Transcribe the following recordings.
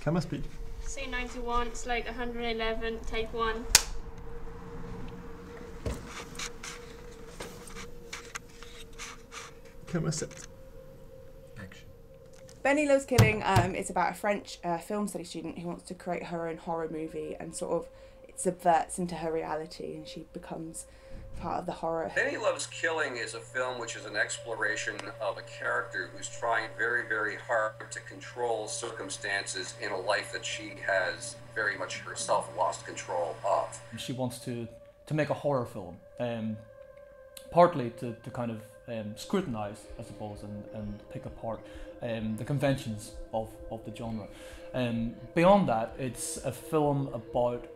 Camera speed. Say 91, it's like 111, take 1. Camera set. Action. Benny Loves Killing is about a French film study student who wants to create her own horror movie, and sort of it subverts into her reality and she becomes part of the horror. Benny Loves Killing is a film which is an exploration of a character who's trying very, very hard to control circumstances in a life that she has very much herself lost control of. She wants to make a horror film, partly to kind of scrutinize, I suppose, and pick apart the conventions of the genre. Beyond that, it's a film about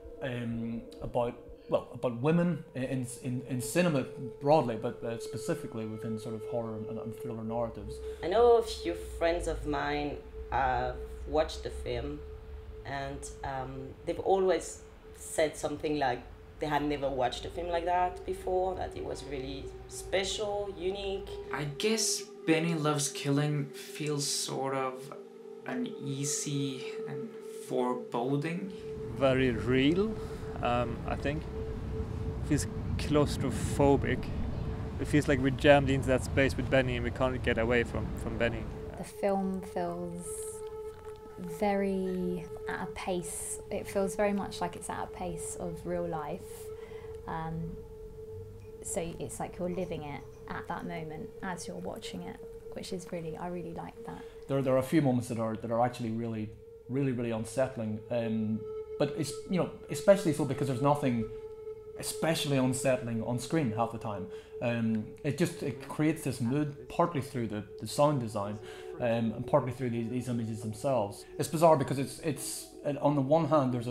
women in cinema broadly, but specifically within sort of horror and thriller narratives. I know a few friends of mine have watched the film, and they've always said something like they had never watched a film like that before, that it was really special, unique. I guess Benny Loves Killing feels sort of uneasy and foreboding. Very real, I think. Feels claustrophobic. It feels like we're jammed into that space with Benny and we can't get away from Benny. The film feels very at a pace. It feels very much like it's at a pace of real life. So it's like you're living it at that moment as you're watching it, which is really, I really like that. There are a few moments that are actually really unsettling, but it's, you know, especially so because there's nothing especially unsettling on screen half the time. It creates this mood partly through the sound design, and partly through these images themselves. It's bizarre because it's on the one hand there's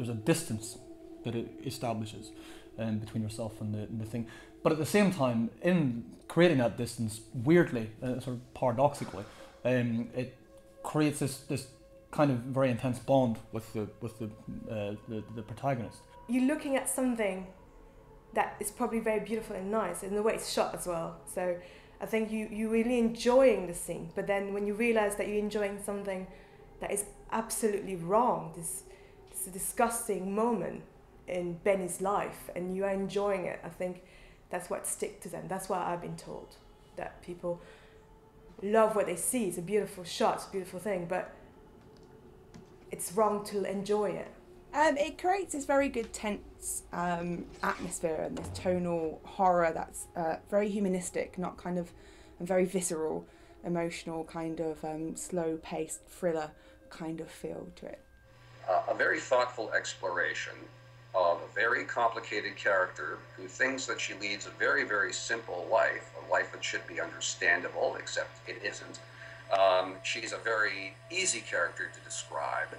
a distance that it establishes between yourself and the thing, but at the same time, in creating that distance, weirdly, sort of paradoxically, it creates this kind of very intense bond with the protagonist. You're looking at something that is probably very beautiful and nice, and the way it's shot as well. So I think you're really enjoying the scene, but then when you realise that you're enjoying something that is absolutely wrong, this disgusting moment in Benny's life, and you are enjoying it, I think that's what sticks to them. That's what I've been told, that people love what they see. It's a beautiful shot, it's a beautiful thing, but it's wrong to enjoy it. It creates this very good tense atmosphere and this tonal horror that's very humanistic, not kind of a very visceral, emotional kind of slow-paced thriller kind of feel to it. A very thoughtful exploration of a very complicated character who thinks that she leads a very, very simple life, a life that should be understandable, except it isn't. She's a very easy character to describe,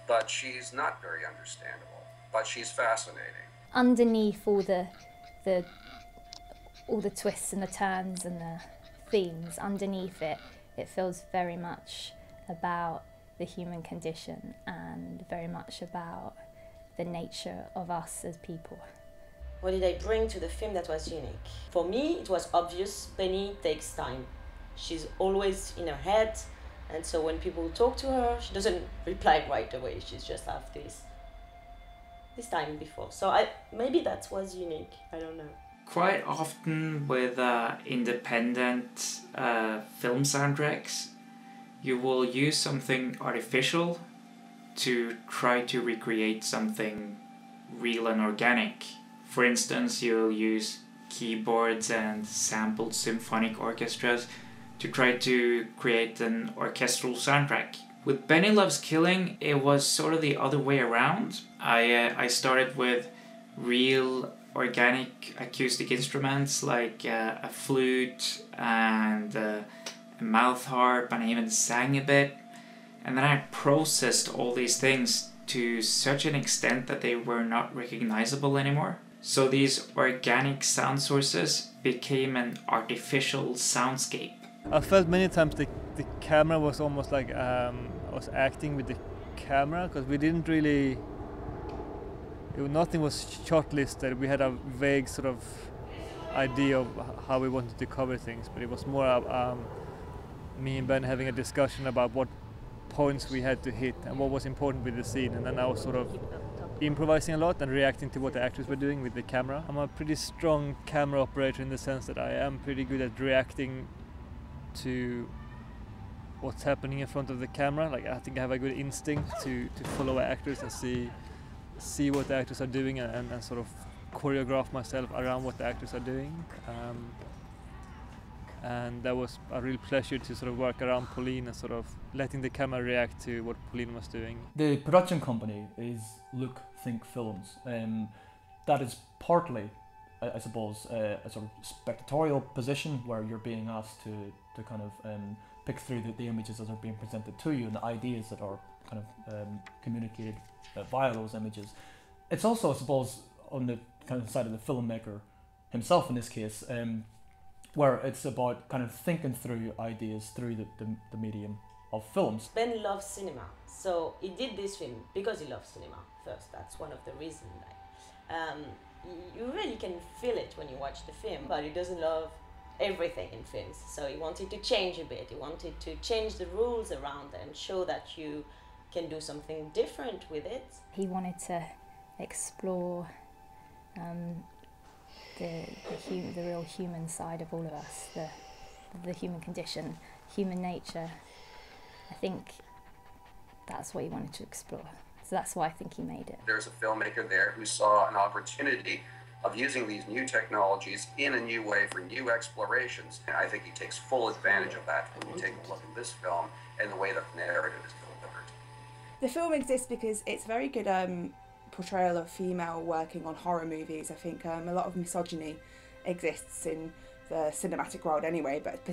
but she's not very understandable, but she's fascinating. Underneath all the twists and the turns and the themes, underneath it feels very much about the human condition and very much about the nature of us as people. What did I bring to the film that was unique? For me, it was obvious. Benny takes time. She's always in her head, and so when people talk to her, she doesn't reply right away. She's just have this time before. So maybe that was unique. I don't know. Quite often with independent film soundtracks, you will use something artificial to try to recreate something real and organic. For instance, you'll use keyboards and sampled symphonic orchestras to try to create an orchestral soundtrack. With Benny Loves Killing, it was sort of the other way around. I started with real organic acoustic instruments like a flute and a mouth harp, and I even sang a bit. And then I processed all these things to such an extent that they were not recognizable anymore. So these organic sound sources became an artificial soundscape. I felt many times the camera was almost like I was acting with the camera, because we didn't really, nothing was shot listed. We had a vague sort of idea of how we wanted to cover things, but it was more me and Ben having a discussion about what points we had to hit and what was important with the scene, and then I was sort of improvising a lot and reacting to what the actors were doing with the camera. I'm a pretty strong camera operator in the sense that I am pretty good at reacting to what's happening in front of the camera. Like, I think I have a good instinct to follow actors and see what the actors are doing and sort of choreograph myself around what the actors are doing. And that was a real pleasure to sort of work around Pauline and sort of letting the camera react to what Pauline was doing. The production company is Look Think Films. That is partly, I suppose, a sort of spectatorial position where you're being asked to kind of pick through the images as are being presented to you and the ideas that are kind of communicated via those images. It's also, I suppose, on the kind of side of the filmmaker himself in this case, where it's about kind of thinking through ideas through the medium of films. Ben loves cinema, so he did this film because he loves cinema first. That's one of the reasons. You really can feel it when you watch the film, but he doesn't love everything in films, so he wanted to change a bit. He wanted to change the rules around and show that you can do something different with it. He wanted to explore the real human side of all of us, the human condition, human nature. I think that's what he wanted to explore. So that's why I think he made it. There's a filmmaker there who saw an opportunity of using these new technologies in a new way for new explorations. And I think he takes full advantage of that when you take a look at this film and the way that the narrative is delivered. The film exists because it's a very good portrayal of female working on horror movies. I think a lot of misogyny exists in the cinematic world anyway, but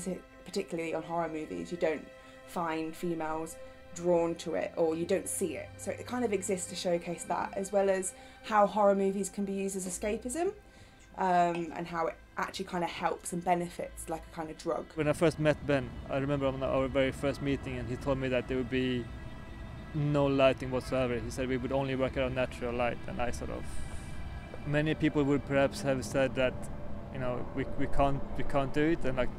particularly on horror movies, you don't find females drawn to it, or you don't see it. So it kind of exists to showcase that, as well as how horror movies can be used as escapism, and how it actually kind of helps and benefits like a kind of drug. When I first met Ben, I remember on our very first meeting, and he told me that there would be no lighting whatsoever. He said we would only work around natural light, and I sort of, many people would perhaps have said that, you know, we can't do it, and like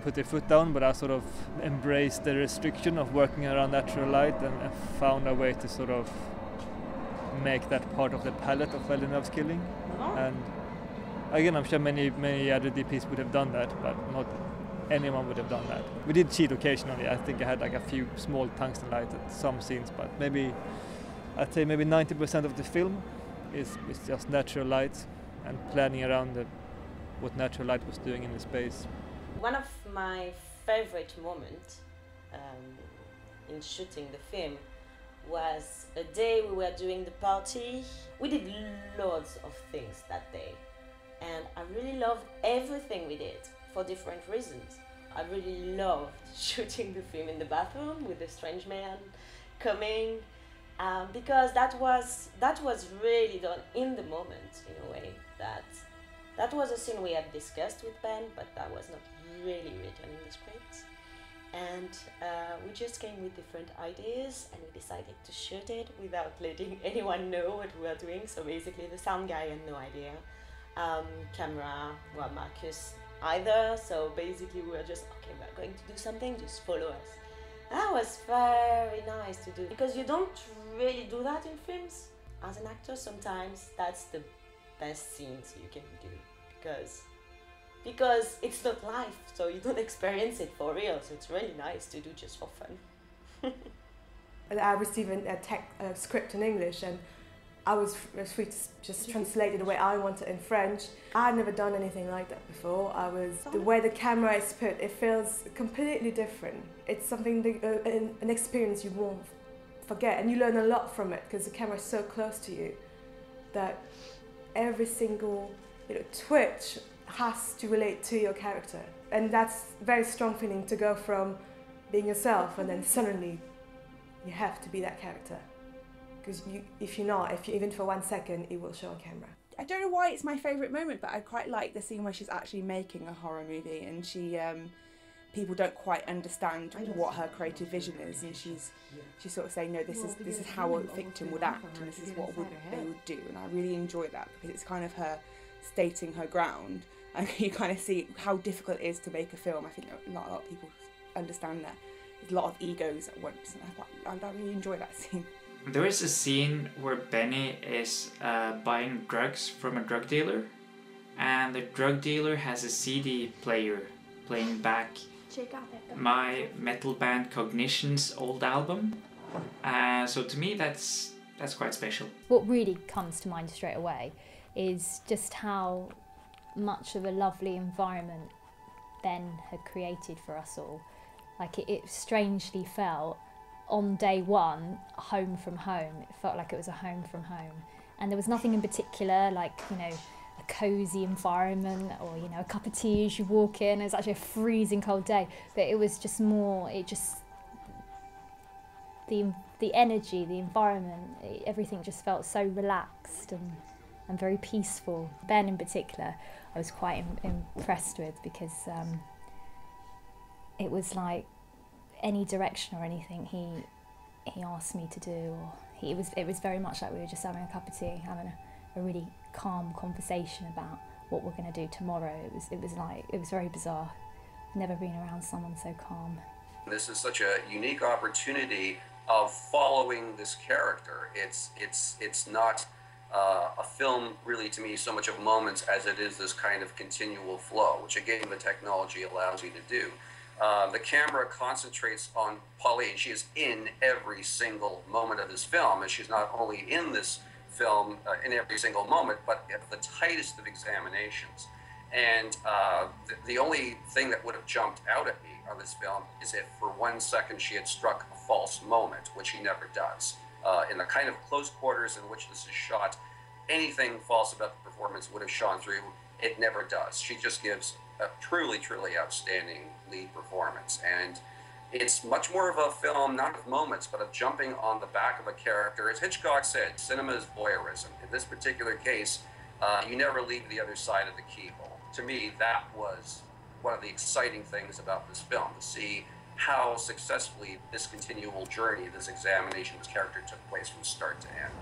put their foot down, but I sort of embraced the restriction of working around natural light and found a way to sort of make that part of the palette of Villeneuve's killing. And again, I'm sure many other DPs would have done that, but not anyone would have done that. We did cheat occasionally. I think I had like a few small tungsten lights at some scenes, but I'd say maybe 90% of the film is just natural light and planning around what natural light was doing in the space. One of my favorite moments in shooting the film was a day we were doing the party. We did loads of things that day, and I really loved everything we did for different reasons. I really loved shooting the film in the bathroom with the strange man coming, because that was really done in the moment in a way. That was a scene we had discussed with Ben, but that was not really written in the script. And we just came with different ideas, and we decided to shoot it without letting anyone know what we were doing. So basically the sound guy had no idea, camera, well, Marcus either. So basically we were just, okay, we're going to do something, just follow us. That was very nice to do, because you don't really do that in films. As an actor, sometimes that's the best scenes you can do, because it's not life, so you don't experience it for real, so it's really nice to do just for fun. I received a script in English, and I was free to just translate it the way I want it in French. I had never done anything like that before. The way the camera is put, it feels completely different. It's something, an experience you won't forget, and you learn a lot from it, because the camera is so close to you that every single twitch has to relate to your character, and that's a very strong feeling, to go from being yourself and then suddenly you have to be that character, because if you're not, even for 1 second, it will show on camera. I don't know why it's my favourite moment, but I quite like the scene where she's actually making a horror movie, and people don't quite understand what her creative vision is, and she's sort of saying, no, this is how a victim would act, and this is what they would do, and I really enjoy that, because it's kind of her stating her ground, and you kind of see how difficult it is to make a film. I think not a lot of people understand that there's a lot of egos at once. And I really enjoy that scene. There is a scene where Benny is buying drugs from a drug dealer, and the drug dealer has a CD player playing back my metal band Cognition's old album. So to me, that's quite special. What really comes to mind straight away is just how much of a lovely environment Ben had created for us all. Like it strangely felt, on day one, home from home. It felt like it was a home from home. And there was nothing in particular, like, you know, a cosy environment or, you know, a cup of tea as you walk in. It was actually a freezing cold day, but it was just more, the energy, the environment, everything just felt so relaxed and very peaceful. Ben in particular, I was quite impressed with, because it was like any direction or anything he asked me to do, or it was very much like we were just having a cup of tea, having a really calm conversation about what we're going to do tomorrow. It was very bizarre. I've never been around someone so calm. This is such a unique opportunity of following this character. It's not a film really, to me, so much of moments as it is this kind of continual flow, which again the technology allows you to do. The camera concentrates on Pauline. She is in every single moment of this film, and she's not only in this film in every single moment, but at the tightest of examinations. And the only thing that would have jumped out at me on this film is if for 1 second she had struck a false moment, which she never does. In the kind of close quarters in which this is shot, anything false about the performance would have shone through. It never does. She just gives a truly, truly outstanding lead performance. And it's much more of a film, not of moments, but of jumping on the back of a character. As Hitchcock said, cinema is voyeurism. In this particular case, you never leave the other side of the keyhole. To me, that was one of the exciting things about this film, to see how successfully this continual journey, this examination, this character took place from start to end.